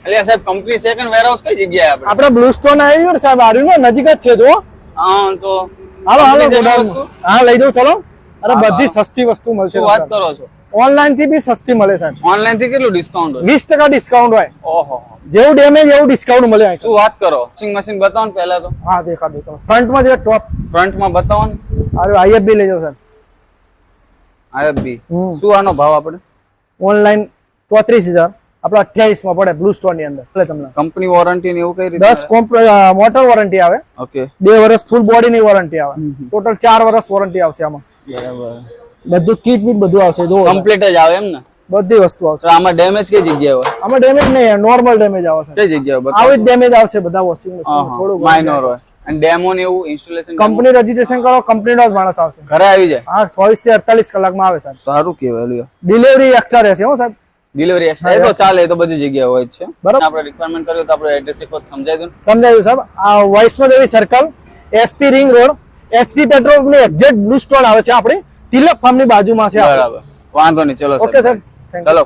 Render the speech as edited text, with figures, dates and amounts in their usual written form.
એટલે સાહેબ company second warehouse કઈ જગ્યાએ આપણે બ્લુ સ્ટોન આવ્યું ને સાહેબ આર્યું નજીક જ છે જો હા તો હાલો હાલો company જેવી ગોડાઉન. હા લઈ જાઉં ચલો અરે બધી સસ્તી વસ્તુ મળશે શું વાત કરો છો ઓનલાઈન થી બી સસ્તી મળે સાહેબ ઓનલાઈન થી કેટલું ડિસ્કાઉન્ટ હોય 20% ડિસ્કાઉન્ટ હોય ઓહો જેવું ડેમેજ એવું ડિસ્કાઉન્ટ મળે અહીં. શું વાત કરો વોશિંગ મશીન બતાવો ને પહેલા તો હા દેખાડો ચલો ફ્રન્ટમાં જે ટોપ ફ્રન્ટમાં બતાવો ને અરે આઈએફબી લઈ જાઓ સાહેબ આઈએફબી હમ. શું આનો ભાવ આપણે ઓનલાઈન 34,000 આપણે 28 માં પડે બ્લુ સ્ટોન ની અંદર એટલે તમને કંપની વોરંટી ને એવું કઈ રીતે 10 મોટર વોરંટી આવે ઓકે 2 વર્ષ ફૂલ બોડી ની વોરંટી આવે ટોટલ 4 વર્ષ વોરંટી આવશે આમાં બરાબર બધું કીટ બીટ બધું આવશે જો કમ્પ્લીટ જ આવે એમ ને બધી વસ્તુ આવશે તો આમાં ડેમેજ કઈ જગ્યાએ હોય આમાં ડેમેજ નહીં નોર્મલ ડેમેજ આવશે કઈ જગ્યાએ બતાવો આવી જ ડેમેજ આવશે બધા વોશિંગ મશીન થોડું માઇનર હોય અને ડેમો ને એવું ઇન્સ્ટોલેશન કંપની રજીસ્ટ્રેશન કરો કંપની નો જ માણસ આવશે ઘરે આવી જાય હા 24 થી 48 કલાકમાં આવે સાહેબ સારું કહેવાય લ્યો ડિલિવરી એક્સ્ટ્રા રહેશે હો સાહેબ ડિલિવરી એક્સ્ટ્રા એ તો ચાલે એ તો બધી જગ્યાએ હોય જ છે બરાબર. આપણે રિક્વાયરમેન્ટ કર્યું તો આપણે એડ્રેસ એક વખત સમજાવી દો ને. સમજાયું સાહેબ આ Vaishno Devi circle SP ring road SP petrol ની એક્ઝેક્ટ બ્લુ સ્ટોન આવે છે આપણી તિલક ફાર્મ ની બાજુમાં છે બરાબર વાંધો નહીં ચલો ઓકે સાહેબ થેન્ક યુ ચલો